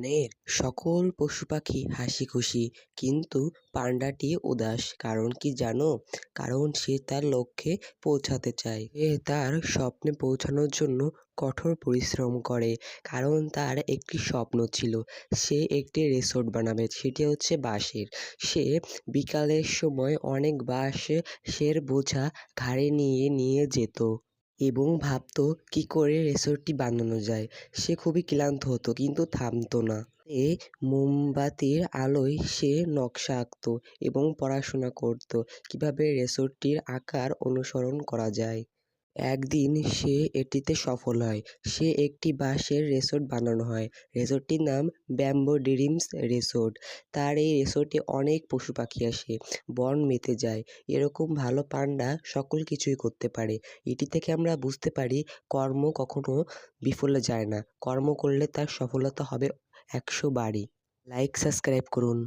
বনের সকল পশু পাখি হাসি খুশি, কিন্তু পান্ডাটি উদাস। কারণ কি জানো? কারণ সে তার লক্ষ্যে পৌঁছাতে চায়। তার স্বপ্নে পৌঁছানোর জন্য কঠোর পরিশ্রম করে। কারণ তার একটি স্বপ্ন ছিল, সে একটি রিসোর্ট বানাবে, সেটি হচ্ছে বাঁশের। সে বিকালের সময় অনেক বাঁশের বোঝা ঘাড়ে নিয়ে নিয়ে যেত এবং ভাবতো কি করে রিসোর্টটি বানানো যায়। সে খুবই ক্লান্ত হতো, কিন্তু থামতো না। মোমবাতির আলোয় সে নকশা আঁকতো এবং পড়াশোনা করত কিভাবে রিসোর্টটির আকার অনুসরণ করা যায়। একদিন সে এটিতে সফল হয়। সে একটি বাঁশের রিসোর্ট বানানো হয়। রিসোর্টটির নাম ব্যাম্বো ড্রিমস রিসোর্ট। তার এই রিসোর্টে অনেক পশু পাখি আসে, বন মেতে যায়। এরকম ভালো পান্ডা সকল কিছুই করতে পারে। এটি থেকে আমরা বুঝতে পারি কর্ম কখনো বিফলে যায় না। কর্ম করলে তার সফলতা হবে 100 বারই। লাইক সাবস্ক্রাইব করুন।